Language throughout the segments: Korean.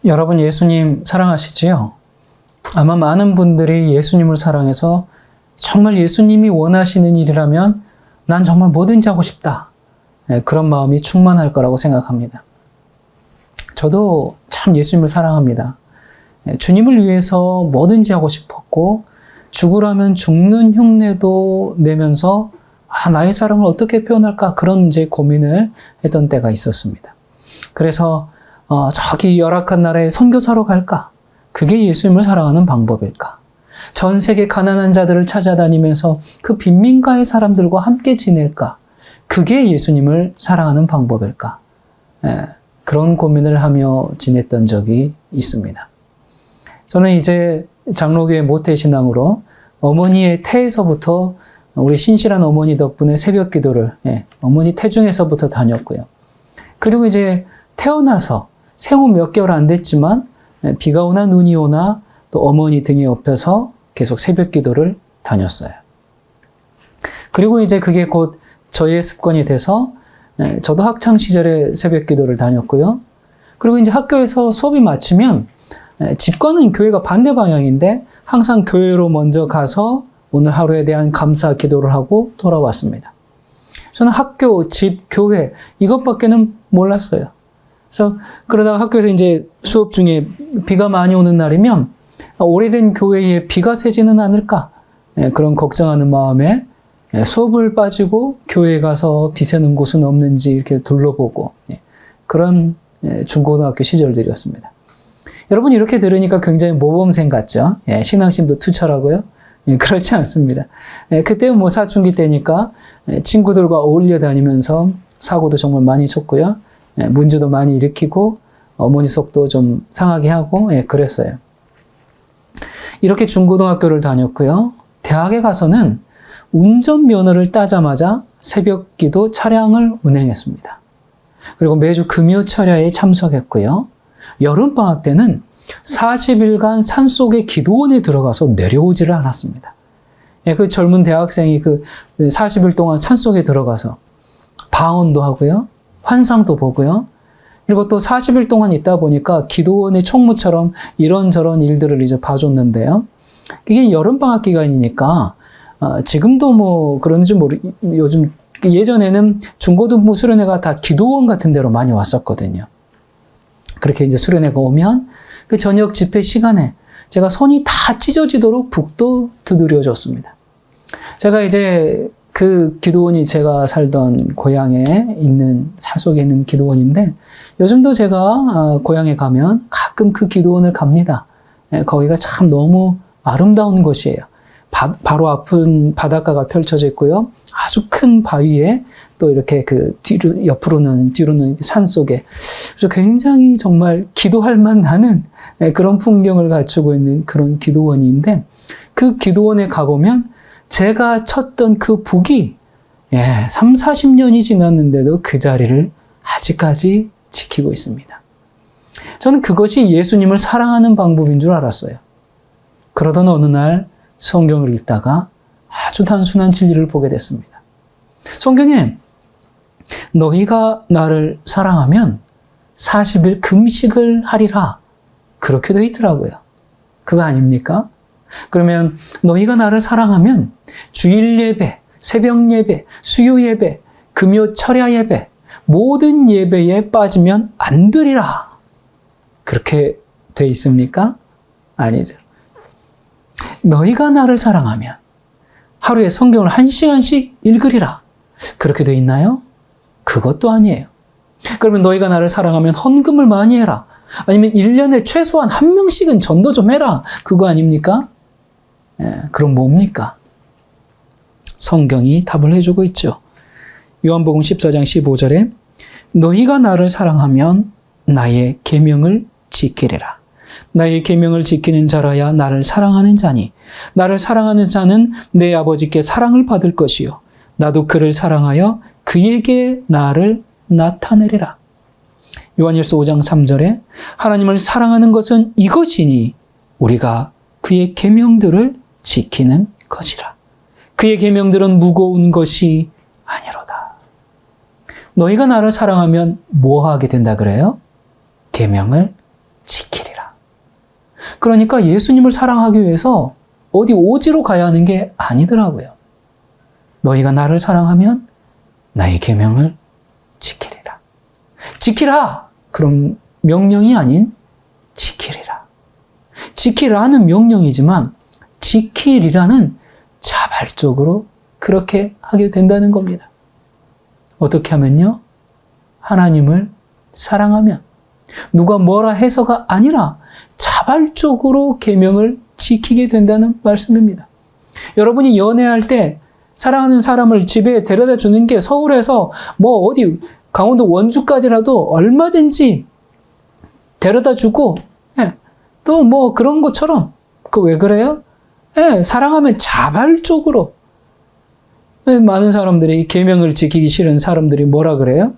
여러분 예수님 사랑하시지요? 아마 많은 분들이 예수님을 사랑해서 정말 예수님이 원하시는 일이라면 난 정말 뭐든지 하고 싶다. 그런 마음이 충만할 거라고 생각합니다. 저도 참 예수님을 사랑합니다. 주님을 위해서 뭐든지 하고 싶었고 죽으라면 죽는 흉내도 내면서 나의 사랑을 어떻게 표현할까 그런 이제 고민을 했던 때가 있었습니다. 그래서 저기 열악한 나라에 선교사로 갈까? 그게 예수님을 사랑하는 방법일까? 전 세계 가난한 자들을 찾아다니면서 그 빈민가의 사람들과 함께 지낼까? 그게 예수님을 사랑하는 방법일까? 그런 고민을 하며 지냈던 적이 있습니다. 저는 이제 장로교회 모태신앙으로 어머니의 태에서부터 우리 신실한 어머니 덕분에 새벽 기도를 어머니 태중에서부터 다녔고요. 그리고 이제 태어나서 생후 몇 개월 안 됐지만 비가 오나 눈이 오나 또 어머니 등에 업혀서 계속 새벽 기도를 다녔어요. 그리고 이제 그게 곧 저의 습관이 돼서 저도 학창 시절에 새벽 기도를 다녔고요. 그리고 이제 학교에서 수업이 마치면 집과는 교회가 반대 방향인데 항상 교회로 먼저 가서 오늘 하루에 대한 감사 기도를 하고 돌아왔습니다. 저는 학교, 집, 교회 이것밖에는 몰랐어요. 그래서 그러다가 학교에서 이제 수업 중에 비가 많이 오는 날이면 오래된 교회에 비가 새지는 않을까 그런 걱정하는 마음에 수업을 빠지고 교회에 가서 비 새는 곳은 없는지 이렇게 둘러보고 그런 중고등학교 시절들이었습니다. 여러분 이렇게 들으니까 굉장히 모범생 같죠? 신앙심도 투철하고요. 그렇지 않습니다. 그때는 뭐 사춘기 때니까 친구들과 어울려 다니면서 사고도 정말 많이 쳤고요. 문제도 많이 일으키고 어머니 속도 좀 상하게 하고 그랬어요. 이렇게 중고등학교를 다녔고요. 대학에 가서는 운전면허를 따자마자 새벽기도 차량을 운행했습니다. 그리고 매주 금요철야에 참석했고요. 여름방학 때는 40일간 산속의 기도원에 들어가서 내려오지를 않았습니다. 그 젊은 대학생이 그 40일 동안 산속에 들어가서 방언도 하고요. 환상도 보고요. 그리고 또 40일 동안 있다 보니까 기도원의 총무처럼 이런저런 일들을 이제 봐줬는데요. 이게 여름방학 기간이니까 지금도 뭐 그런지 요즘 예전에는 중고등부 수련회가 다 기도원 같은 데로 많이 왔었거든요. 그렇게 이제 수련회가 오면 그 저녁 집회 시간에 제가 손이 다 찢어지도록 북도 두드려줬습니다. 제가 이제 그 기도원이 제가 살던 고향에 있는 산속에 있는 기도원인데 요즘도 제가 고향에 가면 가끔 그 기도원을 갑니다. 거기가 참 너무 아름다운 곳이에요. 바로 앞은 바닷가가 펼쳐져 있고요. 아주 큰 바위에 또 이렇게 그 뒤로 옆으로는 뒤로는 산 속에 그래서 굉장히 정말 기도할 만하는 그런 풍경을 갖추고 있는 그런 기도원인데 그 기도원에 가보면 제가 쳤던 그 북이 3, 40년이 지났는데도 그 자리를 아직까지 지키고 있습니다. 저는 그것이 예수님을 사랑하는 방법인 줄 알았어요. 그러던 어느 날 성경을 읽다가 아주 단순한 진리를 보게 됐습니다. 성경에 너희가 나를 사랑하면 40일 금식을 하리라 그렇게 되어 있더라고요. 그거 아닙니까? 그러면 너희가 나를 사랑하면 주일 예배, 새벽 예배, 수요 예배, 금요 철야 예배 모든 예배에 빠지면 안 되리라 그렇게 되어 있습니까? 아니죠. 너희가 나를 사랑하면 하루에 성경을 1시간씩 읽으리라 그렇게 되어 있나요? 그것도 아니에요. 그러면 너희가 나를 사랑하면 헌금을 많이 해라 아니면 1년에 최소한 1명씩은 전도 좀 해라 그거 아닙니까? 그럼 뭡니까? 성경이 답을 해주고 있죠. 요한복음 14장 15절에 너희가 나를 사랑하면 나의 계명을 지키리라. 나의 계명을 지키는 자라야 나를 사랑하는 자니 나를 사랑하는 자는 내 아버지께 사랑을 받을 것이요 나도 그를 사랑하여 그에게 나를 나타내리라. 요한일서 5장 3절에 하나님을 사랑하는 것은 이것이니 우리가 그의 계명들을 지키는 것이라. 그의 계명들은 무거운 것이 아니로다. 너희가 나를 사랑하면 뭐 하게 된다 그래요? 계명을 지키리라. 그러니까 예수님을 사랑하기 위해서 어디 오지로 가야 하는 게 아니더라고요. 너희가 나를 사랑하면 나의 계명을 지키리라. 지키라! 그럼 명령이 아닌 지키리라. 지키라는 명령이지만 지키리라는 자발적으로 그렇게 하게 된다는 겁니다. 어떻게 하면요? 하나님을 사랑하면 누가 뭐라 해서가 아니라 자발적으로 계명을 지키게 된다는 말씀입니다. 여러분이 연애할 때 사랑하는 사람을 집에 데려다 주는 게 서울에서 뭐 어디 강원도 원주까지라도 얼마든지 데려다 주고 또 뭐 그런 것처럼 그 왜 그래요? 사랑하면 자발적으로 많은 사람들이 계명을 지키기 싫은 사람들이 뭐라 그래요?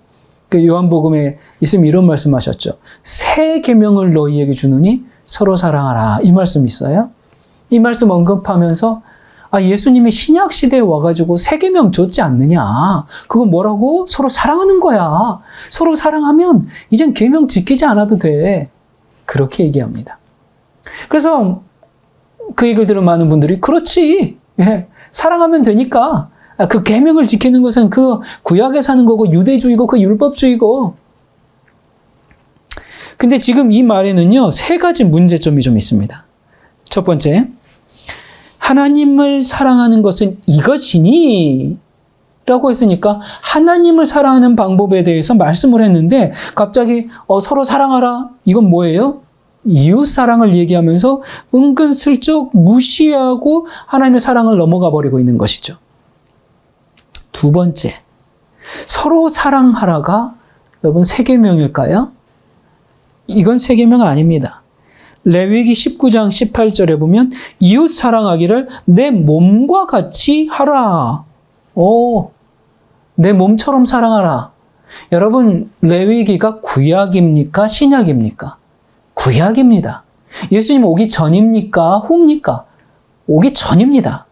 그 요한복음에 있으면 이런 말씀하셨죠. 새 계명을 너희에게 주노니 서로 사랑하라. 이 말씀 있어요. 이 말씀 언급하면서 예수님이 신약 시대에 와가지고 새 계명 줬지 않느냐. 그거 뭐라고? 서로 사랑하는 거야. 서로 사랑하면 이젠 계명 지키지 않아도 돼. 그렇게 얘기합니다. 그래서 그 얘기를 들은 많은 분들이 그렇지. 사랑하면 되니까. 그 계명을 지키는 것은 그 구약에 사는 거고 유대주의고 그 율법주의고. 근데 지금 이 말에는요, 세 가지 문제점이 좀 있습니다. 첫 번째, 하나님을 사랑하는 것은 이것이니 라고 했으니까 하나님을 사랑하는 방법에 대해서 말씀을 했는데 갑자기 서로 사랑하라. 이건 뭐예요? 이웃사랑을 얘기하면서 은근슬쩍 무시하고 하나님의 사랑을 넘어가 버리고 있는 것이죠. 두 번째, 서로 사랑하라가 여러분 세 계명일까요? 이건 세 계명 아닙니다. 레위기 19장 18절에 보면 이웃 사랑하기를 내 몸과 같이 하라. 내 몸처럼 사랑하라. 여러분, 레위기가 구약입니까? 신약입니까? 구약입니다. 예수님 오기 전입니까? 후입니까? 오기 전입니다.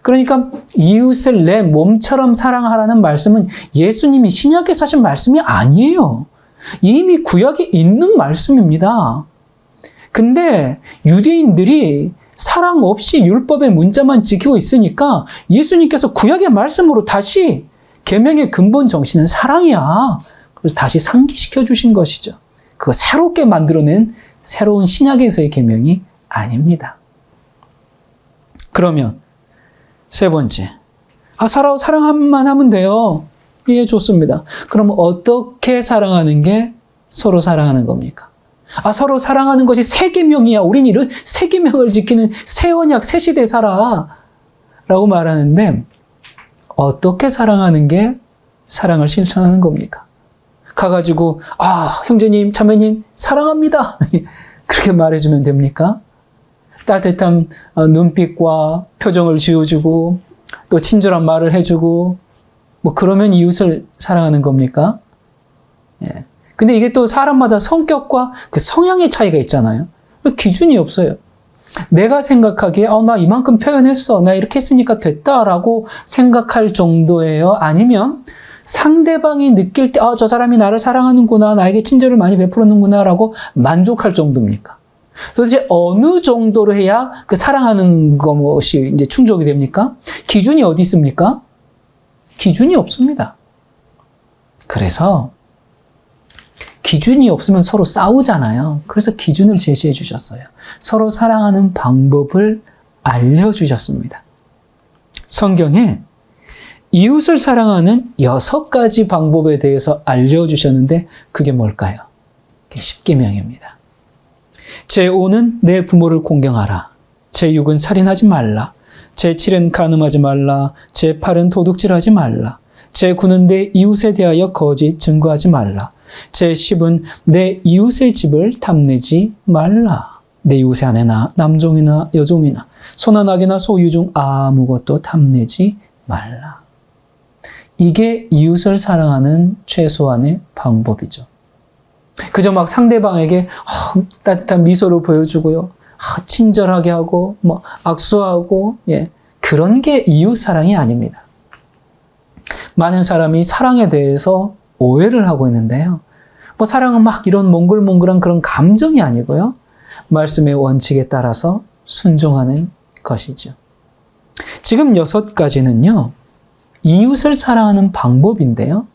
그러니까 이웃을 내 몸처럼 사랑하라는 말씀은 예수님이 신약에서 하신 말씀이 아니에요. 이미 구약에 있는 말씀입니다. 근데 유대인들이 사랑 없이 율법의 문자만 지키고 있으니까 예수님께서 구약의 말씀으로 다시 계명의 근본 정신은 사랑이야. 그래서 다시 상기시켜 주신 것이죠. 그거 새롭게 만들어낸 새로운 신약에서의 계명이 아닙니다. 그러면 세 번째, 사랑만 하면 돼요. 예, 좋습니다. 그럼 어떻게 사랑하는 게 서로 사랑하는 겁니까? 서로 사랑하는 것이 새 계명이야. 우린 이런 새 계명을 지키는 새 언약, 새 시대에 살아. 라고 말하는데 어떻게 사랑하는 게 사랑을 실천하는 겁니까? 가가지고 형제님, 자매님 사랑합니다. 그렇게 말해주면 됩니까? 따뜻한 눈빛과 표정을 지어주고 또 친절한 말을 해주고 뭐 그러면 이웃을 사랑하는 겁니까? 예. 근데 이게 또 사람마다 성격과 그 성향의 차이가 있잖아요. 기준이 없어요. 내가 생각하기에 나 이만큼 표현했어. 나 이렇게 했으니까 됐다라고 생각할 정도예요. 아니면 상대방이 느낄 때 저 사람이 나를 사랑하는구나. 나에게 친절을 많이 베풀었는구나 라고 만족할 정도입니까? 도대체 어느 정도로 해야 그 사랑하는 것이 이제 충족이 됩니까? 기준이 어디 있습니까? 기준이 없습니다. 그래서 기준이 없으면 서로 싸우잖아요. 그래서 기준을 제시해 주셨어요. 서로 사랑하는 방법을 알려주셨습니다. 성경에 이웃을 사랑하는 6가지 방법에 대해서 알려주셨는데 그게 뭘까요? 그게 10계명입니다. 제5는 내 부모를 공경하라. 제6은 살인하지 말라. 제7은 간음하지 말라. 제8은 도둑질하지 말라. 제9는 내 이웃에 대하여 거짓 증거하지 말라. 제10은 내 이웃의 집을 탐내지 말라. 내 이웃의 아내나 남종이나 여종이나 소나 낙이나 소유 중 아무것도 탐내지 말라. 이게 이웃을 사랑하는 최소한의 방법이죠. 그저 막 상대방에게 따뜻한 미소를 보여주고요. 친절하게 하고 악수하고 그런 게 이웃 사랑이 아닙니다. 많은 사람이 사랑에 대해서 오해를 하고 있는데요. 뭐 사랑은 막 이런 몽글몽글한 그런 감정이 아니고요. 말씀의 원칙에 따라서 순종하는 것이죠. 지금 6가지는요. 이웃을 사랑하는 방법인데요.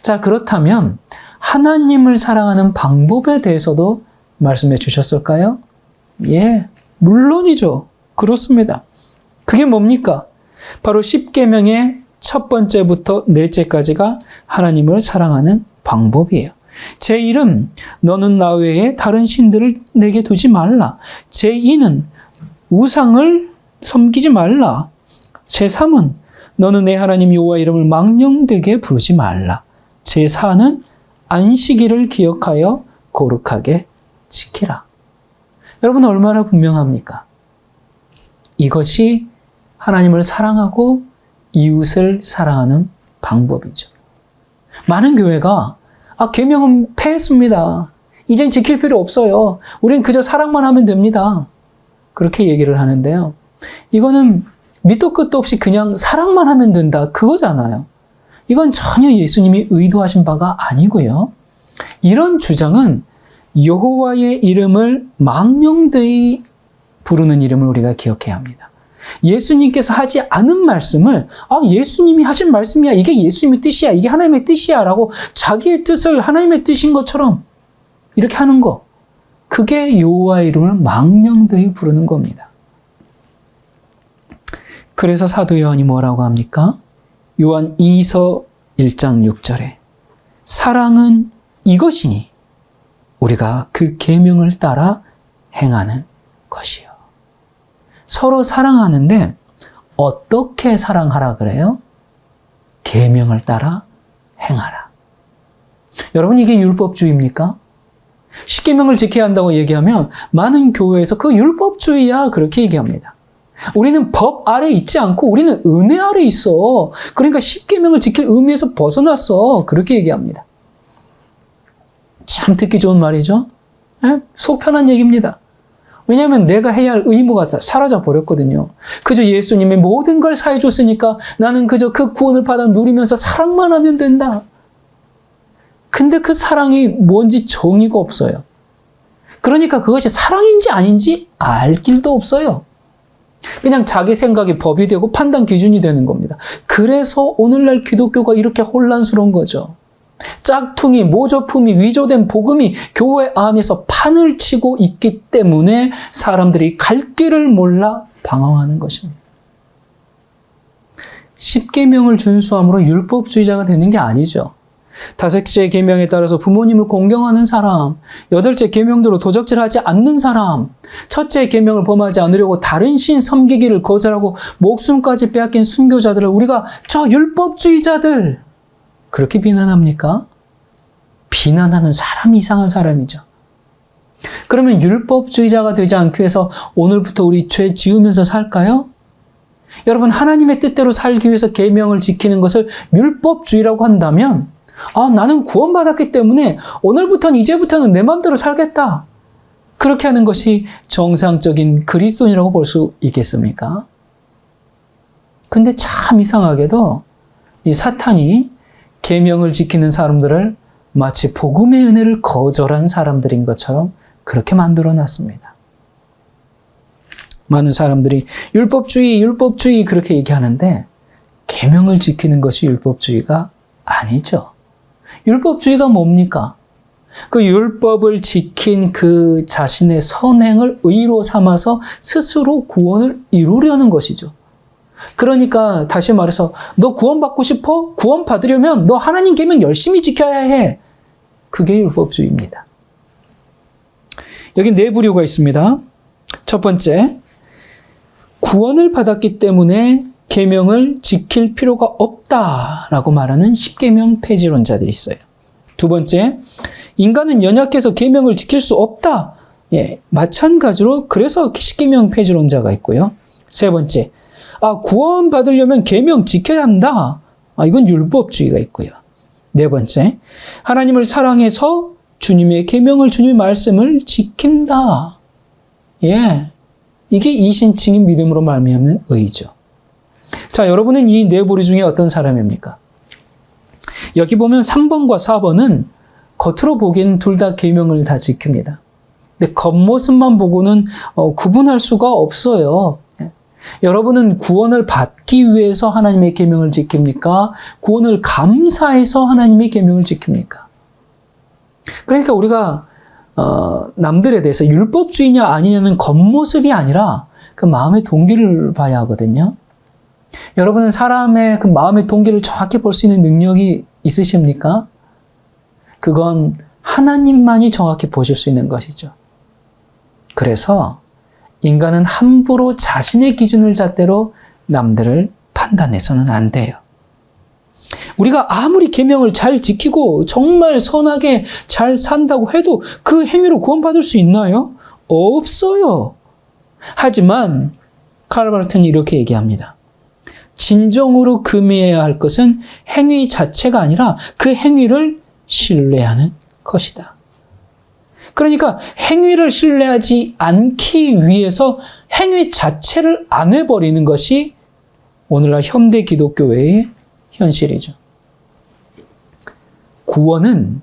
자, 그렇다면 하나님을 사랑하는 방법에 대해서도 말씀해 주셨을까요? 예, 물론이죠. 그렇습니다. 그게 뭡니까? 바로 10계명의 첫 번째부터 넷째까지가 하나님을 사랑하는 방법이에요. 제1은 너는 나 외에 다른 신들을 내게 두지 말라. 제2는 우상을 섬기지 말라. 제3은 너는 내 하나님 여호와 이름을 망령되게 부르지 말라. 제4는 안식일을 기억하여 거룩하게 지키라. 여러분 얼마나 분명합니까? 이것이 하나님을 사랑하고 이웃을 사랑하는 방법이죠. 많은 교회가 계명은 폐했습니다. 이젠 지킬 필요 없어요. 우린 그저 사랑만 하면 됩니다. 그렇게 얘기를 하는데요. 이거는 밑도 끝도 없이 그냥 사랑만 하면 된다. 그거잖아요. 이건 전혀 예수님이 의도하신 바가 아니고요. 이런 주장은 여호와의 이름을 망령되이 부르는 이름을 우리가 기억해야 합니다. 예수님께서 하지 않은 말씀을 예수님이 하신 말씀이야. 이게 예수님의 뜻이야. 이게 하나님의 뜻이야. 라고 자기의 뜻을 하나님의 뜻인 것처럼 이렇게 하는 거. 그게 여호와의 이름을 망령되이 부르는 겁니다. 그래서 사도 요한이 뭐라고 합니까? 요한 2서 1장 6절에 사랑은 이것이니 우리가 그 계명을 따라 행하는 것이요. 서로 사랑하는데 어떻게 사랑하라 그래요? 계명을 따라 행하라. 여러분 이게 율법주의입니까? 10계명을 지켜야 한다고 얘기하면 많은 교회에서 그 율법주의야 그렇게 얘기합니다. 우리는 법 아래 있지 않고 우리는 은혜 아래 있어. 그러니까 10계명을 지킬 의미에서 벗어났어. 그렇게 얘기합니다. 참 듣기 좋은 말이죠. 속 편한 얘기입니다. 왜냐하면 내가 해야 할 의무가 사라져 버렸거든요. 그저 예수님이 모든 걸 사해줬으니까 나는 그저 그 구원을 받아 누리면서 사랑만 하면 된다. 근데 그 사랑이 뭔지 정의가 없어요. 그러니까 그것이 사랑인지 아닌지 알 길도 없어요. 그냥 자기 생각이 법이 되고 판단 기준이 되는 겁니다. 그래서 오늘날 기독교가 이렇게 혼란스러운 거죠. 짝퉁이, 모조품이, 위조된 복음이 교회 안에서 판을 치고 있기 때문에 사람들이 갈 길을 몰라 방황하는 것입니다. 10계명을 준수함으로 율법주의자가 되는 게 아니죠. 5째 계명에 따라서 부모님을 공경하는 사람, 8째 계명대로 도적질하지 않는 사람, 첫째 계명을 범하지 않으려고 다른 신 섬기기를 거절하고 목숨까지 빼앗긴 순교자들을 우리가 저 율법주의자들 그렇게 비난합니까? 비난하는 사람이 이상한 사람이죠. 그러면 율법주의자가 되지 않기 위해서 오늘부터 우리 죄 지으면서 살까요? 여러분 하나님의 뜻대로 살기 위해서 계명을 지키는 것을 율법주의라고 한다면 나는 구원받았기 때문에 오늘부터는 이제부터는 내 마음대로 살겠다. 그렇게 하는 것이 정상적인 그리스도인이라고 볼 수 있겠습니까? 근데 참 이상하게도 이 사탄이 계명을 지키는 사람들을 마치 복음의 은혜를 거절한 사람들인 것처럼 그렇게 만들어놨습니다. 많은 사람들이 율법주의 그렇게 얘기하는데 계명을 지키는 것이 율법주의가 아니죠. 율법주의가 뭡니까? 그 율법을 지킨 그 자신의 선행을 의로 삼아서 스스로 구원을 이루려는 것이죠. 그러니까 다시 말해서 너 구원받고 싶어? 구원 받으려면 너 하나님 계명 열심히 지켜야 해. 그게 율법주의입니다. 여기 4부류가 있습니다. 첫 번째, 구원을 받았기 때문에 계명을 지킬 필요가 없다라고 말하는 10계명 폐지론자들이 있어요. 두 번째, 인간은 연약해서 계명을 지킬 수 없다. 마찬가지로 그래서 10계명 폐지론자가 있고요. 세 번째, 구원 받으려면 계명 지켜야 한다. 이건 율법주의가 있고요. 네 번째, 하나님을 사랑해서 주님의 계명을 주님의 말씀을 지킨다. 이게 이신칭인 믿음으로 말미암는 의죠. 자, 여러분은 이 4부류 중에 어떤 사람입니까? 여기 보면 3번과 4번은 겉으로 보기엔 둘 다 계명을 다 지킵니다. 근데 겉모습만 보고는 구분할 수가 없어요. 여러분은 구원을 받기 위해서 하나님의 계명을 지킵니까? 구원을 감사해서 하나님의 계명을 지킵니까? 그러니까 우리가 남들에 대해서 율법주의냐 아니냐는 겉모습이 아니라 그 마음의 동기를 봐야 하거든요. 여러분은 사람의 그 마음의 동기를 정확히 볼 수 있는 능력이 있으십니까? 그건 하나님만이 정확히 보실 수 있는 것이죠. 그래서 인간은 함부로 자신의 기준을 잣대로 남들을 판단해서는 안 돼요. 우리가 아무리 계명을 잘 지키고 정말 선하게 잘 산다고 해도 그 행위로 구원받을 수 있나요? 없어요. 하지만 칼 바르트는 이렇게 얘기합니다. 진정으로 금해야 할 것은 행위 자체가 아니라 그 행위를 신뢰하는 것이다. 그러니까 행위를 신뢰하지 않기 위해서 행위 자체를 안 해버리는 것이 오늘날 현대 기독교회의 현실이죠. 구원은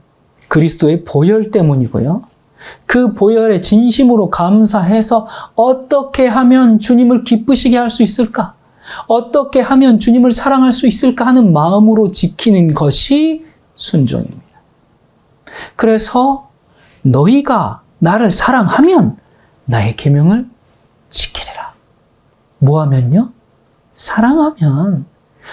그리스도의 보혈 때문이고요. 그 보혈에 진심으로 감사해서 어떻게 하면 주님을 기쁘시게 할 수 있을까? 어떻게 하면 주님을 사랑할 수 있을까 하는 마음으로 지키는 것이 순종입니다. 그래서 너희가 나를 사랑하면 나의 계명을 지키리라. 뭐 하면요?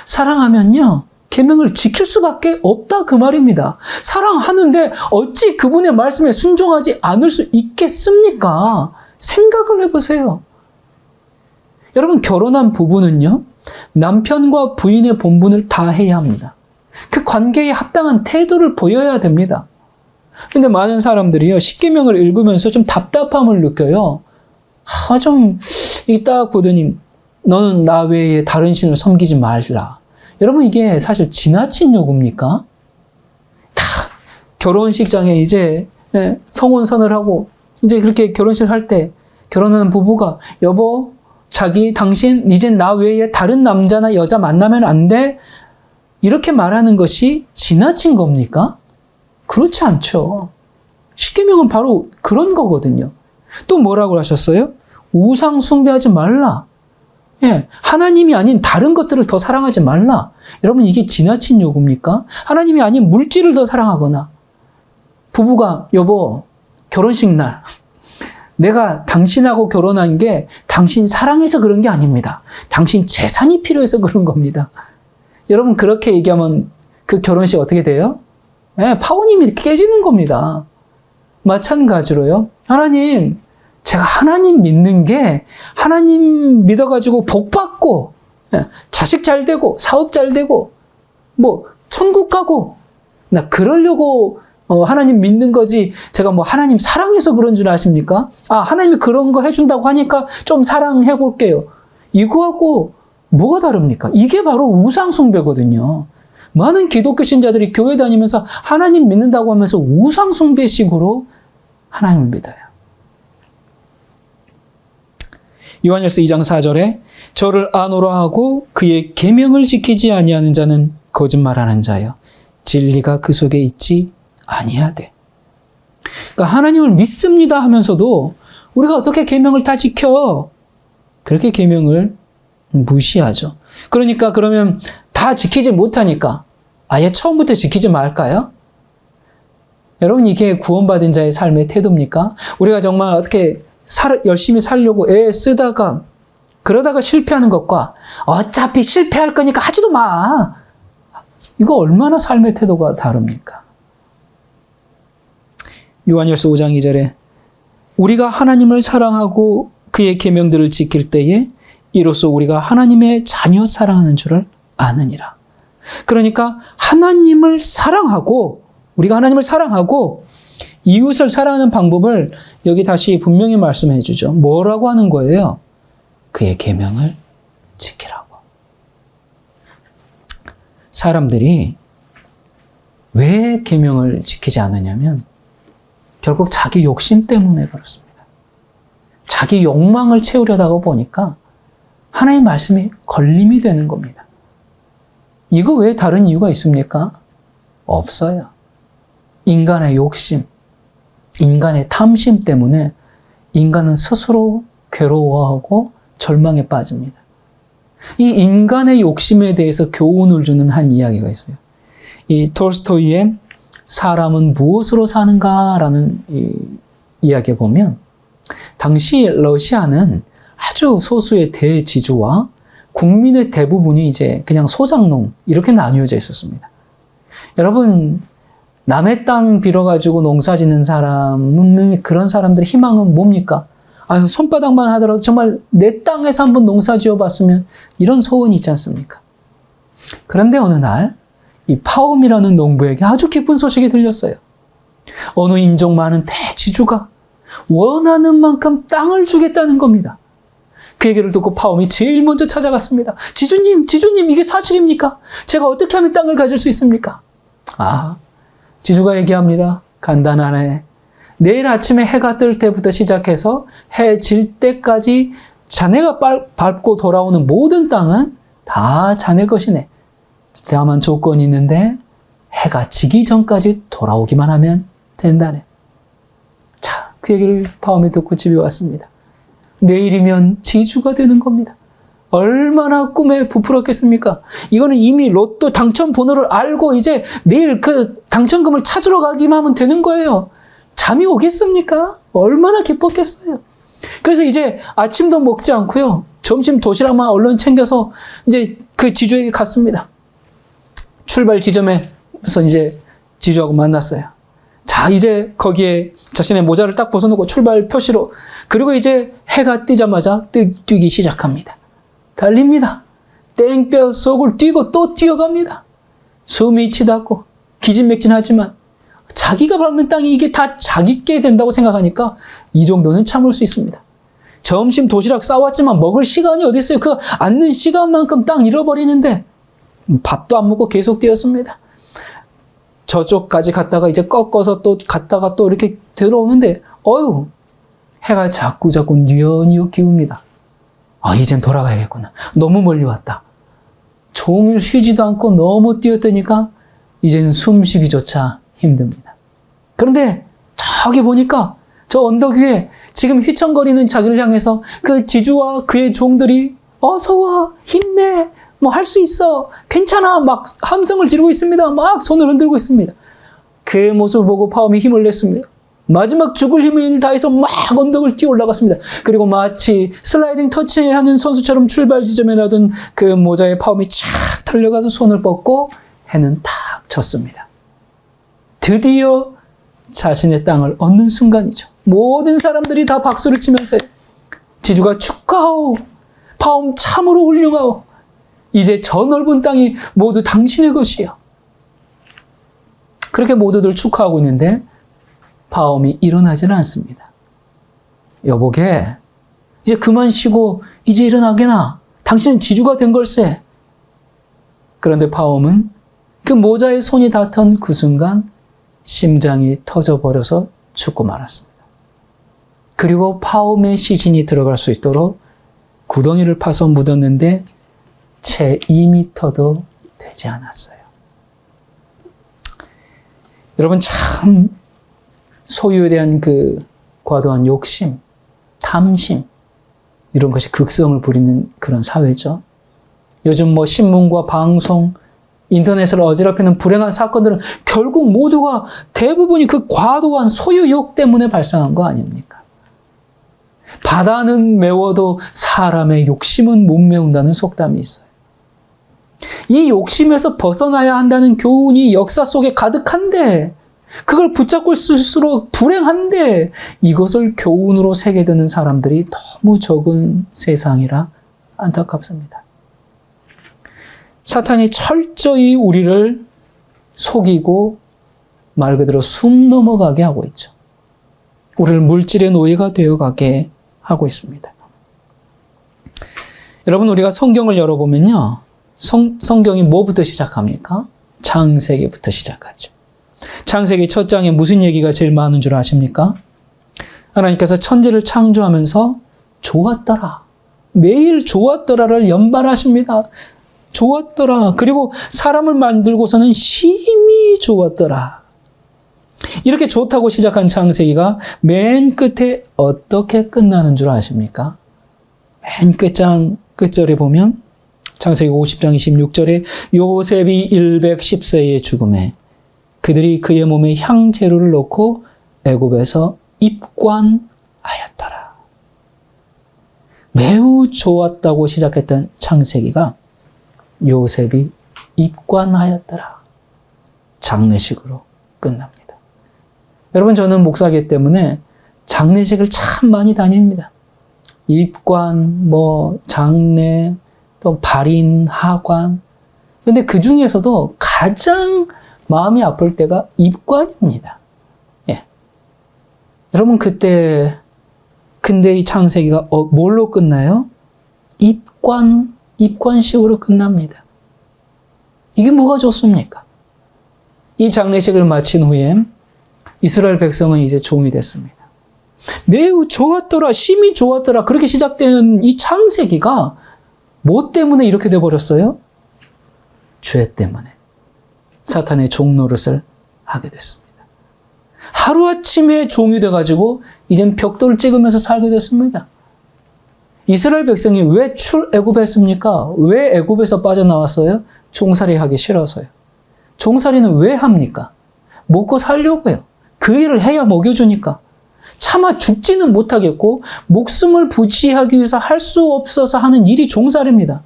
사랑하면요. 계명을 지킬 수밖에 없다 그 말입니다. 사랑하는데 어찌 그분의 말씀에 순종하지 않을 수 있겠습니까? 생각을 해보세요. 여러분, 결혼한 부부는요, 남편과 부인의 본분을 다 해야 합니다. 그 관계에 합당한 태도를 보여야 됩니다. 근데 많은 사람들이요, 십계명을 읽으면서 좀 답답함을 느껴요. 딱 보더니, 너는 나 외에 다른 신을 섬기지 말라. 여러분, 이게 사실 지나친 요구입니까? 다 결혼식장에 이제 성혼선을 하고, 이제 그렇게 결혼식을 할 때, 결혼하는 부부가, 여보, 당신, 이젠 나 외에 다른 남자나 여자 만나면 안 돼? 이렇게 말하는 것이 지나친 겁니까? 그렇지 않죠. 십계명은 바로 그런 거거든요. 또 뭐라고 하셨어요? 우상 숭배하지 말라. 하나님이 아닌 다른 것들을 더 사랑하지 말라. 여러분, 이게 지나친 요구입니까? 하나님이 아닌 물질을 더 사랑하거나, 부부가, 여보, 결혼식 날, 내가 당신하고 결혼한 게 당신 사랑해서 그런 게 아닙니다. 당신 재산이 필요해서 그런 겁니다. 여러분, 그렇게 얘기하면 그 결혼식 어떻게 돼요? 파혼이 깨지는 겁니다. 마찬가지로요. 하나님, 제가 하나님 믿는 게 하나님 믿어가지고 복 받고, 자식 잘 되고, 사업 잘 되고, 천국 가고, 나 그러려고 하나님 믿는 거지, 제가 하나님 사랑해서 그런 줄 아십니까? 하나님이 그런 거 해준다고 하니까 좀 사랑해 볼게요. 이거하고 뭐가 다릅니까? 이게 바로 우상숭배거든요. 많은 기독교 신자들이 교회 다니면서 하나님 믿는다고 하면서 우상숭배식으로 하나님을 믿어요. 요한일서 2장 4절에 저를 아노라 하고 그의 계명을 지키지 아니하는 자는 거짓말하는 자여 진리가 그 속에 있지 아니하되. 그러니까 하나님을 믿습니다 하면서도 우리가 어떻게 계명을 다 지켜? 그렇게 계명을 무시하죠. 그러니까 그러면 다 지키지 못하니까 아예 처음부터 지키지 말까요? 여러분, 이게 구원받은 자의 삶의 태도입니까? 우리가 정말 어떻게 열심히 살려고 애 쓰다가 그러다가 실패하는 것과 어차피 실패할 거니까 하지도 마. 이거 얼마나 삶의 태도가 다릅니까? 요한일서 5장 2절에 우리가 하나님을 사랑하고 그의 계명들을 지킬 때에 이로써 우리가 하나님의 자녀 사랑하는 줄을 아느니라. 그러니까 하나님을 사랑하고, 우리가 하나님을 사랑하고 이웃을 사랑하는 방법을 여기 다시 분명히 말씀해 주죠. 뭐라고 하는 거예요? 그의 계명을 지키라고. 사람들이 왜 계명을 지키지 않느냐면 결국 자기 욕심 때문에 그렇습니다. 자기 욕망을 채우려다가 보니까 하나님의 말씀이 걸림이 되는 겁니다. 이거 외에 다른 이유가 있습니까? 없어요. 인간의 욕심, 인간의 탐심 때문에 인간은 스스로 괴로워하고 절망에 빠집니다. 이 인간의 욕심에 대해서 교훈을 주는 한 이야기가 있어요. 이 톨스토이의 사람은 무엇으로 사는가라는 이 이야기에 보면 당시 러시아는 아주 소수의 대지주와 국민의 대부분이 이제 그냥 소작농 이렇게 나뉘어져 있었습니다. 여러분, 남의 땅 빌어가지고 농사 짓는 사람은 그런 사람들의 희망은 뭡니까? 아유, 손바닥만 하더라도 정말 내 땅에서 한번 농사 지어봤으면 이런 소원이 있지 않습니까? 그런데 어느 날 이 파옴이라는 농부에게 아주 기쁜 소식이 들렸어요. 어느 인종 많은 대지주가 원하는 만큼 땅을 주겠다는 겁니다. 그 얘기를 듣고 파옴이 제일 먼저 찾아갔습니다. 지주님, 이게 사실입니까? 제가 어떻게 하면 땅을 가질 수 있습니까? 지주가 얘기합니다. 간단하네. 내일 아침에 해가 뜰 때부터 시작해서 해 질 때까지 자네가 밟고 돌아오는 모든 땅은 다 자네 것이네. 다만 조건이 있는데 해가 지기 전까지 돌아오기만 하면 된다네. 자, 그 얘기를 파옴이 듣고 집에 왔습니다. 내일이면 지주가 되는 겁니다. 얼마나 꿈에 부풀었겠습니까? 이거는 이미 로또 당첨 번호를 알고 이제 내일 그 당첨금을 찾으러 가기만 하면 되는 거예요. 잠이 오겠습니까? 얼마나 기뻤겠어요. 그래서 이제 아침도 먹지 않고요. 점심 도시락만 얼른 챙겨서 이제 그 지주에게 갔습니다. 출발 지점에서 이제 지주하고 만났어요. 자, 이제 거기에 자신의 모자를 딱 벗어놓고 출발 표시로, 그리고 이제 해가 뜨자마자 뛰기 시작합니다. 달립니다. 땡볕 속을 뛰고 또 뛰어갑니다. 숨이 치닫고 기진맥진하지만 자기가 밟는 땅이 이게 다 자기께 된다고 생각하니까 이 정도는 참을 수 있습니다. 점심 도시락 싸왔지만 먹을 시간이 어디 있어요? 그 앉는 시간만큼 땅 잃어버리는데 밥도 안 먹고 계속 뛰었습니다. 저쪽까지 갔다가 이제 꺾어서 또 갔다가 또 이렇게 들어오는데 해가 자꾸 뉘엿뉘엿 기웁니다. 이젠 돌아가야겠구나. 너무 멀리 왔다. 종일 쉬지도 않고 너무 뛰었더니까 이제는 숨쉬기조차 힘듭니다. 그런데 저기 보니까 저 언덕 위에 지금 휘청거리는 자기를 향해서 그 지주와 그의 종들이 어서와, 힘내, 할 수 있어, 괜찮아, 막 함성을 지르고 있습니다. 막 손을 흔들고 있습니다. 그 모습을 보고 파옴이 힘을 냈습니다. 마지막 죽을 힘을 다해서 막 언덕을 뛰어 올라갔습니다. 그리고 마치 슬라이딩 터치하는 선수처럼 출발 지점에 놔둔 그 모자에 파옴이 착 털려가서 손을 뻗고 해는 탁 쳤습니다. 드디어 자신의 땅을 얻는 순간이죠. 모든 사람들이 다 박수를 치면서 지주가 축하하오, 파옴 참으로 훌륭하오, 이제 저 넓은 땅이 모두 당신의 것이요. 그렇게 모두들 축하하고 있는데 파옴이 일어나지는 않습니다. 여보게, 이제 그만 쉬고 이제 일어나게나. 당신은 지주가 된 걸세. 그런데 파옴은 그 모자에 손이 닿던 그 순간 심장이 터져버려서 죽고 말았습니다. 그리고 파옴의 시신이 들어갈 수 있도록 구덩이를 파서 묻었는데 채 2m도 되지 않았어요. 여러분, 참 소유에 대한 그 과도한 욕심, 탐심, 이런 것이 극성을 부리는 그런 사회죠. 요즘 신문과 방송, 인터넷을 어지럽히는 불행한 사건들은 결국 모두가 대부분이 그 과도한 소유욕 때문에 발생한 거 아닙니까? 바다는 메워도 사람의 욕심은 못 메운다는 속담이 있어요. 이 욕심에서 벗어나야 한다는 교훈이 역사 속에 가득한데 그걸 붙잡고 있을수록 불행한데 이것을 교훈으로 새겨드는 사람들이 너무 적은 세상이라 안타깝습니다. 사탄이 철저히 우리를 속이고 말 그대로 숨 넘어가게 하고 있죠. 우리를 물질의 노예가 되어가게 하고 있습니다. 여러분, 우리가 성경을 열어보면요, 성경이 뭐부터 시작합니까? 창세기부터 시작하죠. 창세기 첫 장에 무슨 얘기가 제일 많은 줄 아십니까? 하나님께서 천지를 창조하면서 좋았더라, 매일 좋았더라를 연발하십니다. 좋았더라. 그리고 사람을 만들고서는 심히 좋았더라. 이렇게 좋다고 시작한 창세기가 맨 끝에 어떻게 끝나는 줄 아십니까? 맨 끝절에 보면 창세기 50장 26절에 요셉이 110세의 죽음에 그들이 그의 몸에 향재료를 넣고 애굽에서 입관하였더라. 매우 좋았다고 시작했던 창세기가 요셉이 입관하였더라. 장례식으로 끝납니다. 여러분, 저는 목사이기 때문에 장례식을 참 많이 다닙니다. 입관, 장례, 또 발인, 하관. 근데 그 중에서도 가장 마음이 아플 때가 입관입니다. 예. 여러분, 근데 이 창세기가 뭘로 끝나요? 입관식으로 끝납니다. 이게 뭐가 좋습니까? 이 장례식을 마친 후에 이스라엘 백성은 이제 종이 됐습니다. 매우 좋았더라, 심히 좋았더라, 그렇게 시작된 이 창세기가 뭐 때문에 이렇게 돼버렸어요? 죄 때문에. 사탄의 종 노릇을 하게 됐습니다. 하루아침에 종이 돼가지고 이젠 벽돌을 찍으면서 살게 됐습니다. 이스라엘 백성이 왜 출애굽했습니까? 왜 애굽에서 빠져나왔어요? 종살이 하기 싫어서요. 종살이는 왜 합니까? 먹고 살려고요. 그 일을 해야 먹여주니까. 차마 죽지는 못하겠고 목숨을 부지하기 위해서 할 수 없어서 하는 일이 종살이입니다.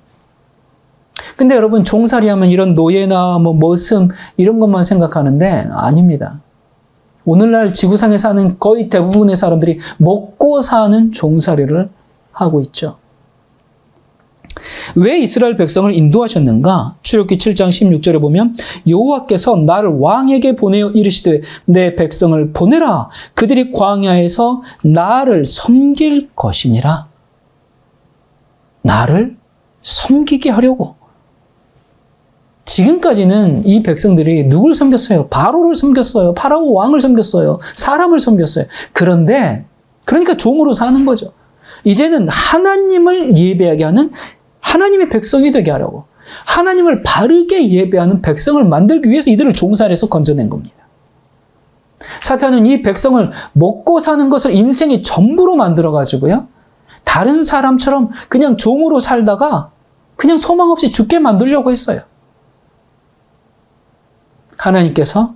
근데 여러분, 종살이 하면 이런 노예나 머슴 이런 것만 생각하는데 아닙니다. 오늘날 지구상에 사는 거의 대부분의 사람들이 먹고 사는 종살이를 하고 있죠. 왜 이스라엘 백성을 인도하셨는가? 출애굽기 7장 16절에 보면 여호와께서 나를 왕에게 보내어 이르시되 내 백성을 보내라. 그들이 광야에서 나를 섬길 것이니라. 나를 섬기게 하려고. 지금까지는 이 백성들이 누굴 섬겼어요? 바로를 섬겼어요. 파라오 왕을 섬겼어요. 사람을 섬겼어요. 그러니까 종으로 사는 거죠. 이제는 하나님을 예배하게 하는 하나님의 백성이 되게 하려고, 하나님을 바르게 예배하는 백성을 만들기 위해서 이들을 종살이에서 건져낸 겁니다. 사탄은 이 백성을 먹고 사는 것을 인생의 전부로 만들어가지고요, 다른 사람처럼 그냥 종으로 살다가 그냥 소망 없이 죽게 만들려고 했어요. 하나님께서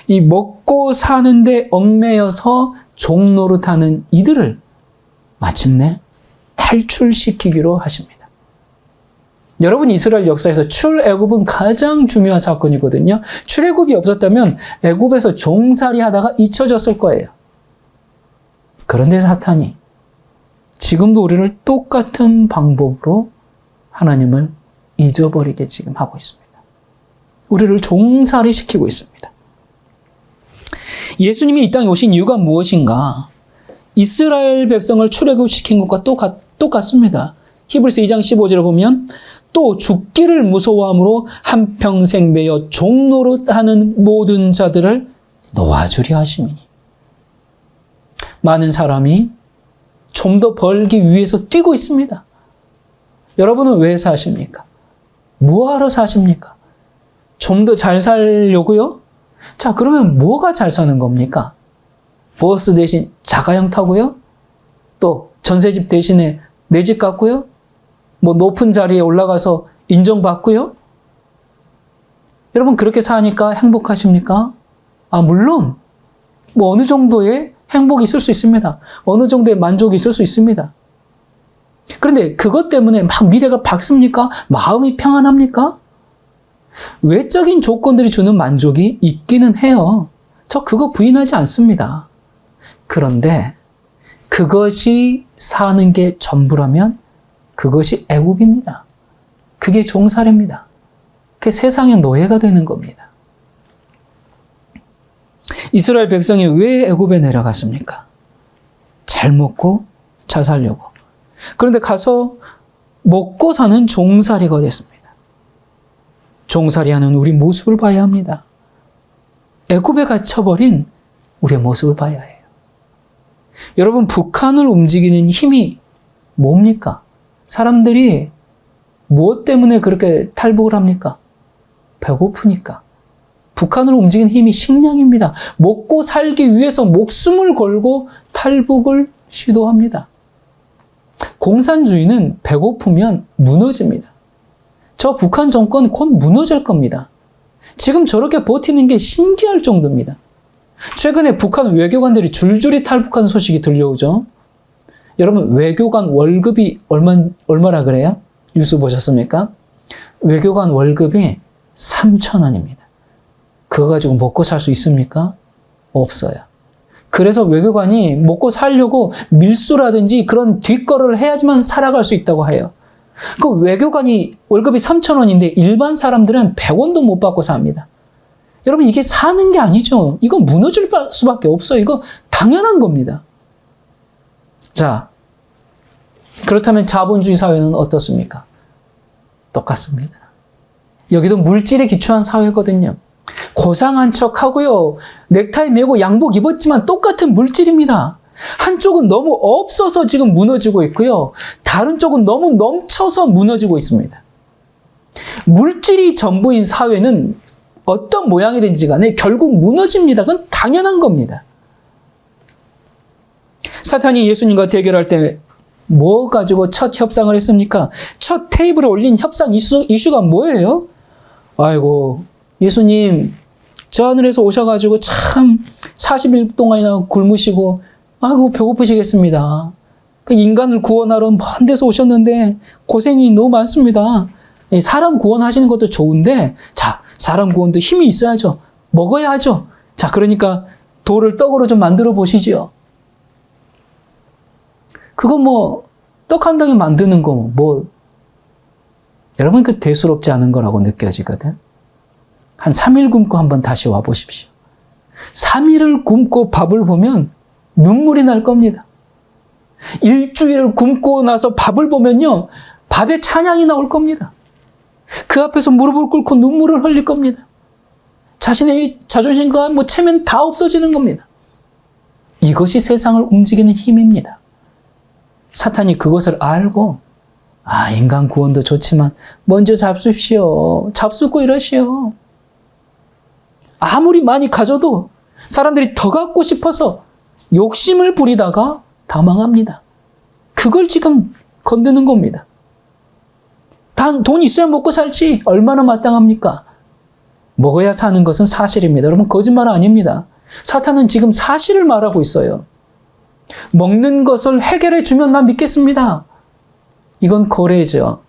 이 먹고 사는데 얽매여서 종 노릇하는 이들을 마침내 탈출시키기로 하십니다. 여러분, 이스라엘 역사에서 출애굽은 가장 중요한 사건이거든요. 출애굽이 없었다면 애굽에서 종살이 하다가 잊혀졌을 거예요. 그런데 사탄이 지금도 우리를 똑같은 방법으로 하나님을 잊어버리게 지금 하고 있습니다. 우리를 종살이 시키고 있습니다. 예수님이 이 땅에 오신 이유가 무엇인가? 이스라엘 백성을 출애굽시킨 것과 똑같습니다. 히브리서 2장 15절을 보면 또 죽기를 무서워함으로 한평생 매여 종노릇하는 모든 자들을 놓아주려 하심이니. 많은 사람이 좀 더 벌기 위해서 뛰고 있습니다. 여러분은 왜 사십니까? 뭐하러 사십니까? 좀 더 잘 살려고요? 자, 그러면 뭐가 잘 사는 겁니까? 버스 대신 자가용 타고요? 또 전세집 대신에 내 집 갖고요? 높은 자리에 올라가서 인정받고요? 여러분, 그렇게 사니까 행복하십니까? 물론 어느 정도의 행복이 있을 수 있습니다. 어느 정도의 만족이 있을 수 있습니다. 그런데 그것 때문에 막 미래가 밝습니까? 마음이 평안합니까? 외적인 조건들이 주는 만족이 있기는 해요. 저 그거 부인하지 않습니다. 그런데 그것이 사는 게 전부라면 그것이 애굽입니다. 그게 종살이입니다. 그게 세상의 노예가 되는 겁니다. 이스라엘 백성이 왜 애굽에 내려갔습니까? 잘 먹고 잘 살려고. 그런데 가서 먹고 사는 종살이가 됐습니다. 종살이하는 우리 모습을 봐야 합니다. 애굽에 갇혀버린 우리의 모습을 봐야 해요. 여러분, 북한을 움직이는 힘이 뭡니까? 사람들이 무엇 때문에 그렇게 탈북을 합니까? 배고프니까. 북한을 움직이는 힘이 식량입니다. 먹고 살기 위해서 목숨을 걸고 탈북을 시도합니다. 공산주의는 배고프면 무너집니다. 저 북한 정권 곧 무너질 겁니다. 지금 저렇게 버티는 게 신기할 정도입니다. 최근에 북한 외교관들이 줄줄이 탈북하는 소식이 들려오죠. 여러분, 외교관 월급이 얼마라 그래요? 뉴스 보셨습니까? 외교관 월급이 3,000원입니다. 그거 가지고 먹고 살 수 있습니까? 없어요. 그래서 외교관이 먹고 살려고 밀수라든지 그런 뒷거래를 해야지만 살아갈 수 있다고 해요. 그 외교관이 월급이 3,000원인데 일반 사람들은 100원도 못 받고 삽니다. 여러분, 이게 사는 게 아니죠. 이거 무너질 수밖에 없어요. 이거 당연한 겁니다. 자, 그렇다면 자본주의 사회는 어떻습니까? 똑같습니다. 여기도 물질에 기초한 사회거든요. 고상한 척하고요. 넥타이 메고 양복 입었지만 똑같은 물질입니다. 한쪽은 너무 없어서 지금 무너지고 있고요. 다른 쪽은 너무 넘쳐서 무너지고 있습니다. 물질이 전부인 사회는 어떤 모양이든지 간에 결국 무너집니다. 그건 당연한 겁니다. 사탄이 예수님과 대결할 때 뭐 가지고 첫 협상을 했습니까? 첫 테이블에 올린 협상 이슈가 뭐예요? 아이고, 예수님, 저 하늘에서 오셔가지고 참 40일 동안이나 굶으시고, 아이고, 배고프시겠습니다. 그 인간을 구원하러 먼 데서 오셨는데 고생이 너무 많습니다. 사람 구원하시는 것도 좋은데, 자, 사람 구원도 힘이 있어야죠. 먹어야 하죠. 자, 그러니까 돌을 떡으로 좀 만들어 보시죠. 그거 뭐, 떡 한 덩이 만드는 거, 뭐, 여러분 그 대수롭지 않은 거라고 느껴지거든. 한 3일 굶고 한번 다시 와 보십시오. 3일을 굶고 밥을 보면 눈물이 날 겁니다. 일주일을 굶고 나서 밥을 보면요, 밥에 찬양이 나올 겁니다. 그 앞에서 무릎을 꿇고 눈물을 흘릴 겁니다. 자신의 자존심과 뭐 체면 다 없어지는 겁니다. 이것이 세상을 움직이는 힘입니다. 사탄이 그것을 알고, 아, 인간 구원도 좋지만 먼저 잡수십시오. 잡수고 이러시오. 아무리 많이 가져도 사람들이 더 갖고 싶어서 욕심을 부리다가 다 망합니다. 그걸 지금 건드는 겁니다. 돈 있어야 먹고 살지 얼마나 마땅합니까? 먹어야 사는 것은 사실입니다. 여러분, 거짓말 아닙니다. 사탄은 지금 사실을 말하고 있어요. 먹는 것을 해결해 주면 난 믿겠습니다. 이건 거래죠.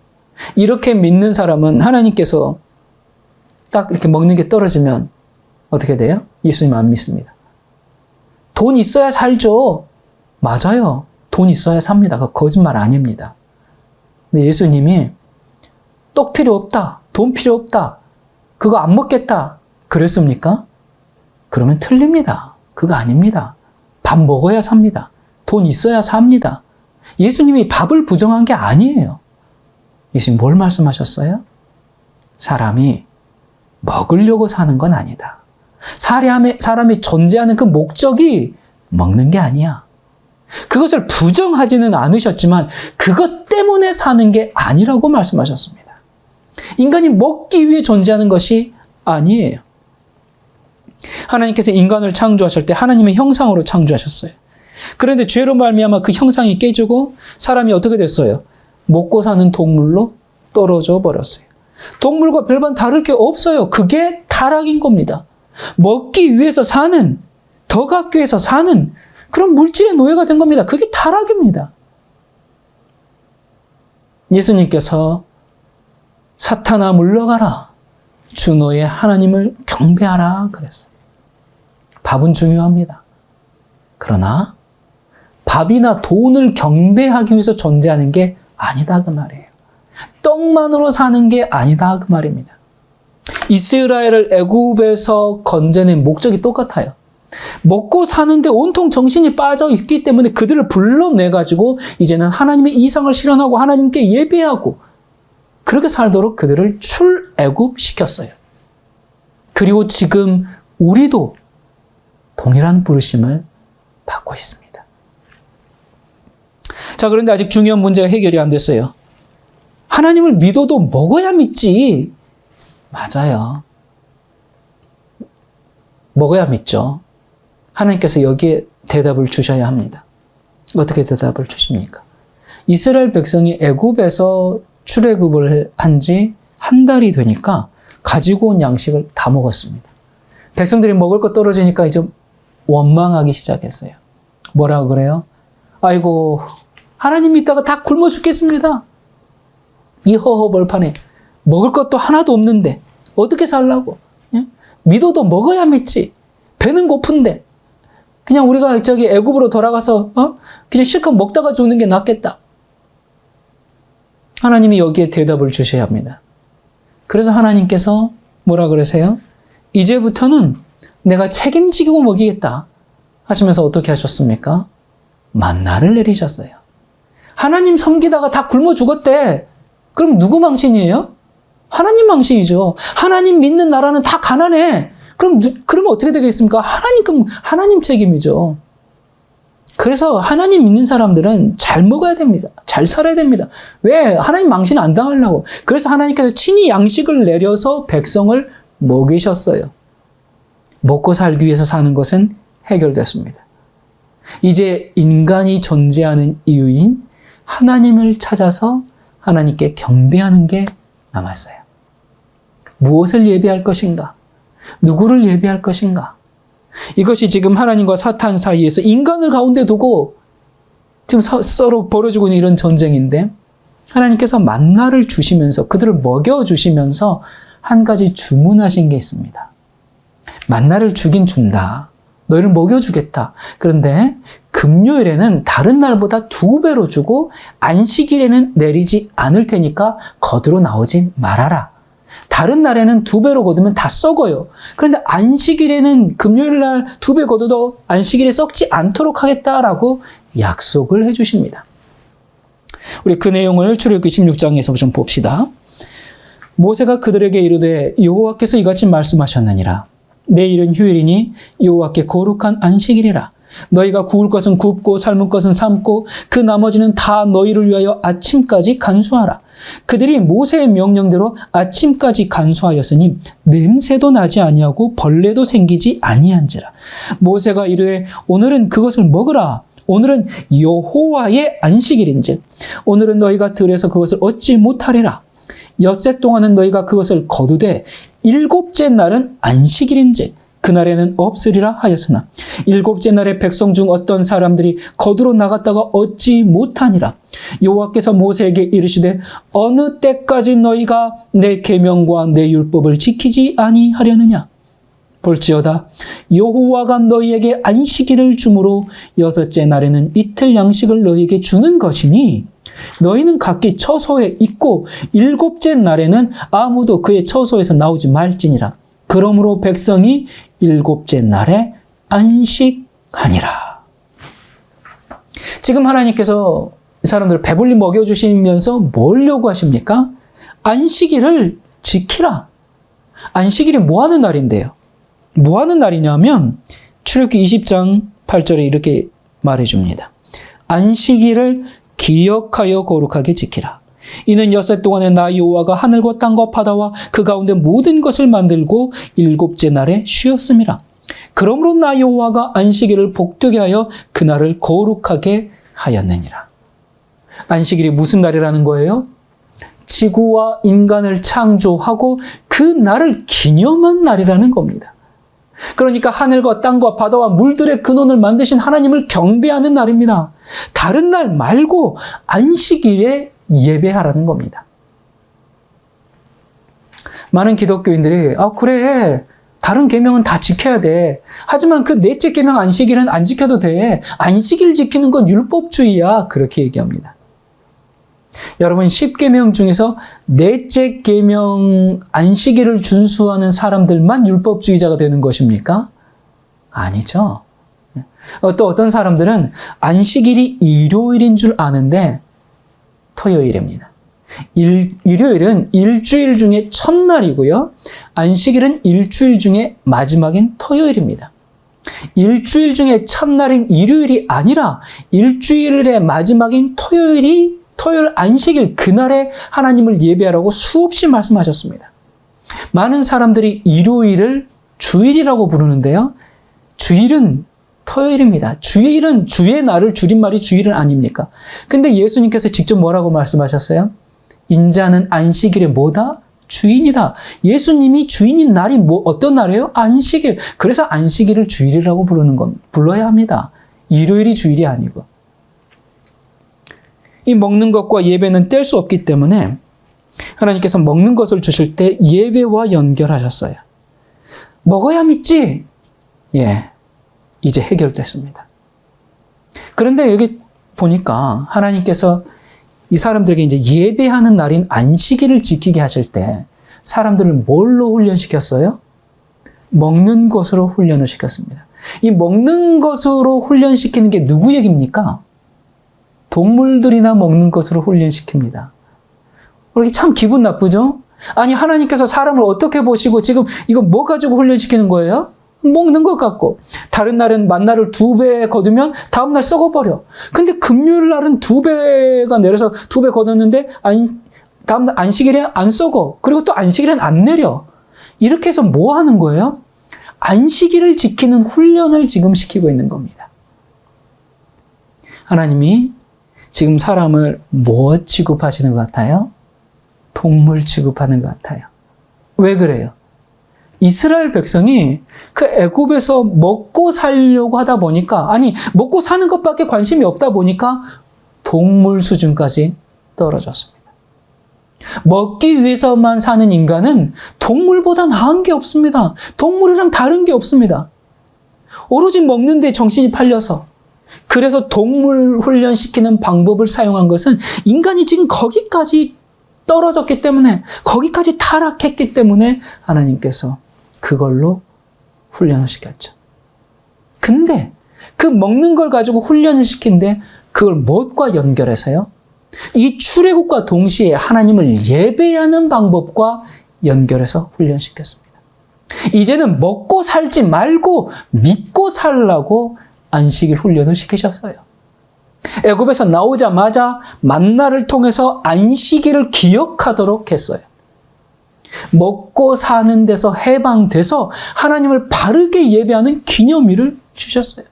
이렇게 믿는 사람은 하나님께서 딱 이렇게 먹는 게 떨어지면 어떻게 돼요? 예수님 안 믿습니다. 돈 있어야 살죠. 맞아요. 돈 있어야 삽니다. 그거 거짓말 아닙니다. 근데 예수님이 떡 필요 없다. 돈 필요 없다. 그거 안 먹겠다. 그랬습니까? 그러면 틀립니다. 그거 아닙니다. 밥 먹어야 삽니다. 돈 있어야 삽니다. 예수님이 밥을 부정한 게 아니에요. 예수님 뭘 말씀하셨어요? 사람이 먹으려고 사는 건 아니다. 사람이 존재하는 그 목적이 먹는 게 아니야. 그것을 부정하지는 않으셨지만 그것 때문에 사는 게 아니라고 말씀하셨습니다. 인간이 먹기 위해 존재하는 것이 아니에요. 하나님께서 인간을 창조하실 때 하나님의 형상으로 창조하셨어요. 그런데 죄로 말미암아 그 형상이 깨지고 사람이 어떻게 됐어요? 먹고 사는 동물로 떨어져 버렸어요. 동물과 별반 다를 게 없어요. 그게 타락인 겁니다. 먹기 위해서 사는, 더 갖기 위해서 사는 그런 물질의 노예가 된 겁니다. 그게 타락입니다. 예수님께서 사탄아 물러가라. 주 너의 하나님을 경배하라 그랬어요. 밥은 중요합니다. 그러나 밥이나 돈을 경배하기 위해서 존재하는 게 아니다 그 말이에요. 떡만으로 사는 게 아니다 그 말입니다. 이스라엘을 애굽에서 건져낸 목적이 똑같아요. 먹고 사는데 온통 정신이 빠져 있기 때문에 그들을 불러내가지고 이제는 하나님의 이상을 실현하고 하나님께 예배하고 그렇게 살도록 그들을 출애굽시켰어요. 그리고 지금 우리도 동일한 부르심을 받고 있습니다. 자, 그런데 아직 중요한 문제가 해결이 안 됐어요. 하나님을 믿어도 먹어야 믿지. 맞아요. 먹어야 믿죠. 하나님께서 여기에 대답을 주셔야 합니다. 어떻게 대답을 주십니까? 이스라엘 백성이 애굽에서 출애굽을 한 지 한 달이 되니까 가지고 온 양식을 다 먹었습니다. 백성들이 먹을 거 떨어지니까 이제 원망하기 시작했어요. 뭐라고 그래요? 아이고, 하나님 믿다가 다 굶어 죽겠습니다. 이 허허벌판에 먹을 것도 하나도 없는데 어떻게 살라고? 예? 믿어도 먹어야 믿지. 배는 고픈데 그냥 우리가 저기 애굽으로 돌아가서 그냥 실컷 먹다가 죽는 게 낫겠다. 하나님이 여기에 대답을 주셔야 합니다. 그래서 하나님께서 뭐라 그러세요? 이제부터는 내가 책임지고 먹이겠다 하시면서 어떻게 하셨습니까? 만나를 내리셨어요. 하나님 섬기다가 다 굶어 죽었대. 그럼 누구 망신이에요? 하나님 망신이죠. 하나님 믿는 나라는 다 가난해. 그러면 어떻게 되겠습니까? 하나님 책임이죠. 그래서 하나님 믿는 사람들은 잘 먹어야 됩니다. 잘 살아야 됩니다. 왜? 하나님 망신 안 당하려고. 그래서 하나님께서 친히 양식을 내려서 백성을 먹이셨어요. 먹고 살기 위해서 사는 것은 해결됐습니다. 이제 인간이 존재하는 이유인 하나님을 찾아서 하나님께 경배하는 게 남았어요. 무엇을 예배할 것인가? 누구를 예배할 것인가? 이것이 지금 하나님과 사탄 사이에서 인간을 가운데 두고 지금 서로 벌어지고 있는 이런 전쟁인데 하나님께서 만나를 주시면서 그들을 먹여주시면서 한 가지 주문하신 게 있습니다. 만나를 주긴 준다. 너희를 먹여주겠다. 그런데 금요일에는 다른 날보다 2배로 주고 안식일에는 내리지 않을 테니까 거두러 나오지 말아라. 다른 날에는 2배로 거두면 다 썩어요. 그런데 안식일에는 금요일 날 2배 거둬도 안식일에 썩지 않도록 하겠다라고 약속을 해주십니다. 우리 그 내용을 출애굽기 16장에서 좀 봅시다. 모세가 그들에게 이르되 여호와께서 이같이 말씀하셨느니라. 내일은 휴일이니 여호와께 거룩한 안식일이라. 너희가 구울 것은 굽고 삶을 것은 삶고 그 나머지는 다 너희를 위하여 아침까지 간수하라. 그들이 모세의 명령대로 아침까지 간수하였으니 냄새도 나지 아니하고 벌레도 생기지 아니한지라. 모세가 이르되 오늘은 그것을 먹으라. 오늘은 여호와의 안식일인즉 오늘은 너희가 들에서 그것을 얻지 못하리라. 엿새 동안은 너희가 그것을 거두되 7째 날은 안식일인즉 그날에는 없으리라 하였으나 7째 날에 백성 중 어떤 사람들이 거두러 나갔다가 얻지 못하니라. 여호와께서 모세에게 이르시되 어느 때까지 너희가 내 계명과 내 율법을 지키지 아니하려느냐. 볼지어다 여호와가 너희에게 안식일을 주므로 6째 날에는 이틀 양식을 너희에게 주는 것이니 너희는 각기 처소에 있고 7째 날에는 아무도 그의 처소에서 나오지 말지니라. 그러므로 백성이 7째 날에 안식하니라. 지금 하나님께서 이 사람들을 배불리 먹여주시면서 뭘 요구하십니까? 안식일을 지키라. 안식일이 뭐 하는 날인데요? 뭐 하는 날이냐면 출애굽기 20장 8절에 이렇게 말해줍니다. 안식일을 기억하여 거룩하게 지키라. 이는 엿새 동안에 나 여호와가 하늘과 땅과 바다와 그 가운데 모든 것을 만들고 7째 날에 쉬었음이라. 그러므로 나 여호와가 안식일을 복되게 하여 그날을 거룩하게 하였느니라. 안식일이 무슨 날이라는 거예요? 지구와 인간을 창조하고 그 날을 기념한 날이라는 겁니다. 그러니까 하늘과 땅과 바다와 물들의 근원을 만드신 하나님을 경배하는 날입니다. 다른 날 말고 안식일에 예배하라는 겁니다. 많은 기독교인들이 그래 다른 계명은 다 지켜야 돼. 하지만 그 넷째 계명 안식일은 안 지켜도 돼. 안식일 지키는 건 율법주의야. 그렇게 얘기합니다. 여러분 10계명 중에서 넷째 계명 안식일을 준수하는 사람들만 율법주의자가 되는 것입니까? 아니죠. 또 어떤 사람들은 안식일이 일요일인 줄 아는데 토요일입니다. 일요일은 일주일 중에 첫날이고요. 안식일은 일주일 중에 마지막인 토요일입니다. 일주일 중에 첫날인 일요일이 아니라 일주일의 마지막인 토요일 안식일 그날에 하나님을 예배하라고 수없이 말씀하셨습니다. 많은 사람들이 일요일을 주일이라고 부르는데요. 주일은 토요일입니다. 주일은 주의 날을 줄임말이 주일은 아닙니까? 근데 예수님께서 직접 뭐라고 말씀하셨어요? 인자는 안식일에 뭐다? 주인이다. 예수님이 주인인 날이 어떤 날이에요? 안식일. 그래서 안식일을 주일이라고 불러야 합니다. 일요일이 주일이 아니고. 이 먹는 것과 예배는 뗄 수 없기 때문에 하나님께서 먹는 것을 주실 때 예배와 연결하셨어요. 먹어야 믿지? 예, 이제 해결됐습니다. 그런데 여기 보니까 하나님께서 이 사람들에게 이제 예배하는 날인 안식일을 지키게 하실 때 사람들을 뭘로 훈련시켰어요? 먹는 것으로 훈련을 시켰습니다. 이 먹는 것으로 훈련시키는 게 누구 얘기입니까? 동물들이나 먹는 것으로 훈련시킵니다. 우리 참 기분 나쁘죠? 아니, 하나님께서 사람을 어떻게 보시고 지금 이거 뭐 가지고 훈련시키는 거예요? 먹는 것 같고. 다른 날은 만나를 2배 거두면 다음날 썩어버려. 근데 금요일 날은 2배가 내려서 2배 거뒀는데 다음날 안식일에 안 썩어. 그리고 또 안식일엔 안 내려. 이렇게 해서 뭐 하는 거예요? 안식일을 지키는 훈련을 지금 시키고 있는 겁니다. 하나님이 지금 사람을 뭐 취급하시는 것 같아요? 동물 취급하는 것 같아요. 왜 그래요? 이스라엘 백성이 그 애굽에서 먹고 살려고 하다 보니까, 아니, 먹고 사는 것밖에 관심이 없다 보니까 동물 수준까지 떨어졌습니다. 먹기 위해서만 사는 인간은 동물보다 나은 게 없습니다. 동물이랑 다른 게 없습니다. 오로지 먹는 데 정신이 팔려서. 그래서 동물 훈련시키는 방법을 사용한 것은 인간이 지금 거기까지 떨어졌기 때문에, 거기까지 타락했기 때문에 하나님께서 그걸로 훈련을 시켰죠. 근데 그 먹는 걸 가지고 훈련을 시킨데 그걸 무엇과 연결해서요? 이 출애굽과 동시에 하나님을 예배하는 방법과 연결해서 훈련시켰습니다. 이제는 먹고 살지 말고 믿고 살라고 안식일 훈련을 시키셨어요. 애굽에서 나오자마자 만나를 통해서 안식일을 기억하도록 했어요. 먹고 사는 데서 해방돼서 하나님을 바르게 예배하는 기념일을 주셨어요.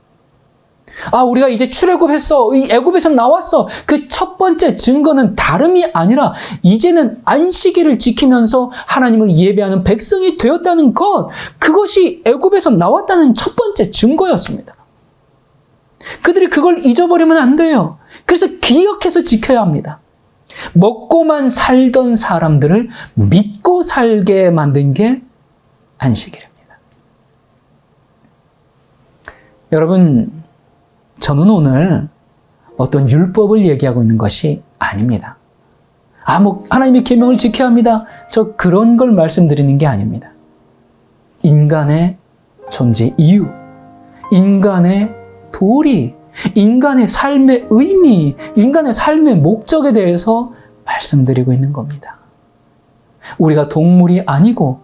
아, 우리가 이제 출애굽했어. 이 애굽에서 나왔어. 그 첫 번째 증거는 다름이 아니라 이제는 안식일을 지키면서 하나님을 예배하는 백성이 되었다는 것, 그것이 애굽에서 나왔다는 첫 번째 증거였습니다. 그들이 그걸 잊어버리면 안 돼요. 그래서 기억해서 지켜야 합니다. 먹고만 살던 사람들을 믿고 살게 만든 게 안식일입니다. 여러분, 저는 오늘 어떤 율법을 얘기하고 있는 것이 아닙니다. 하나님의 계명을 지켜야 합니다. 저 그런 걸 말씀드리는 게 아닙니다. 인간의 존재 이유, 인간의 도리, 인간의 삶의 의미, 인간의 삶의 목적에 대해서 말씀드리고 있는 겁니다. 우리가 동물이 아니고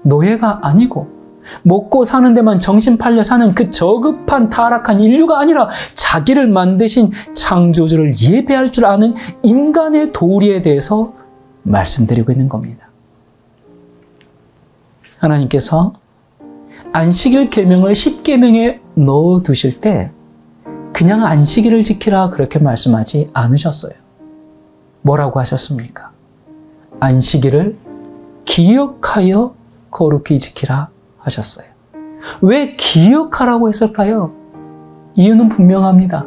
노예가 아니고 먹고 사는 데만 정신 팔려 사는 그 저급한 타락한 인류가 아니라 자기를 만드신 창조주를 예배할 줄 아는 인간의 도리에 대해서 말씀드리고 있는 겁니다. 하나님께서 안식일 계명을 10계명에 넣어두실 때 그냥 안식일을 지키라 그렇게 말씀하지 않으셨어요. 뭐라고 하셨습니까? 안식일을 기억하여 거룩히 지키라 하셨어요. 왜 기억하라고 했을까요? 이유는 분명합니다.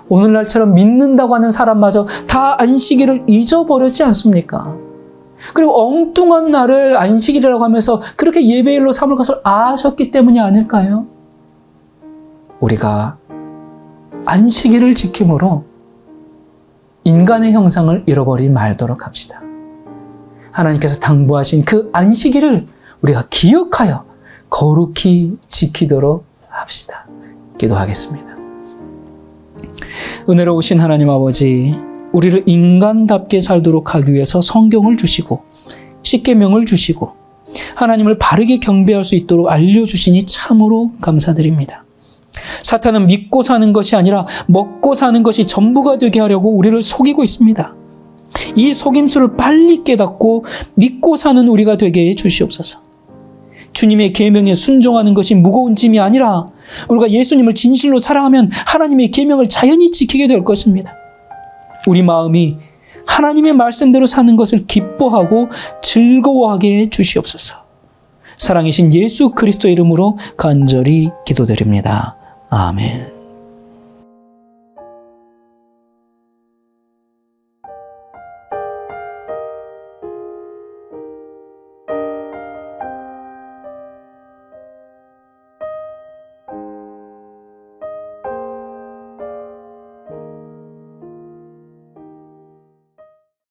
오늘날처럼 믿는다고 하는 사람마저 다 안식일을 잊어버렸지 않습니까? 그리고 엉뚱한 날을 안식일이라고 하면서 그렇게 예배일로 삼을 것을 아셨기 때문이 아닐까요? 우리가 안식일을 지킴으로 인간의 형상을 잃어버리지 말도록 합시다. 하나님께서 당부하신 그 안식일을 우리가 기억하여 거룩히 지키도록 합시다. 기도하겠습니다. 은혜로우신 하나님 아버지, 우리를 인간답게 살도록 하기 위해서 성경을 주시고 10계명을 주시고 하나님을 바르게 경배할 수 있도록 알려주시니 참으로 감사드립니다. 사탄은 믿고 사는 것이 아니라 먹고 사는 것이 전부가 되게 하려고 우리를 속이고 있습니다. 이 속임수를 빨리 깨닫고 믿고 사는 우리가 되게 해 주시옵소서. 주님의 계명에 순종하는 것이 무거운 짐이 아니라 우리가 예수님을 진실로 사랑하면 하나님의 계명을 자연히 지키게 될 것입니다. 우리 마음이 하나님의 말씀대로 사는 것을 기뻐하고 즐거워하게 해 주시옵소서. 사랑이신 예수 그리스도의 이름으로 간절히 기도드립니다. 아멘.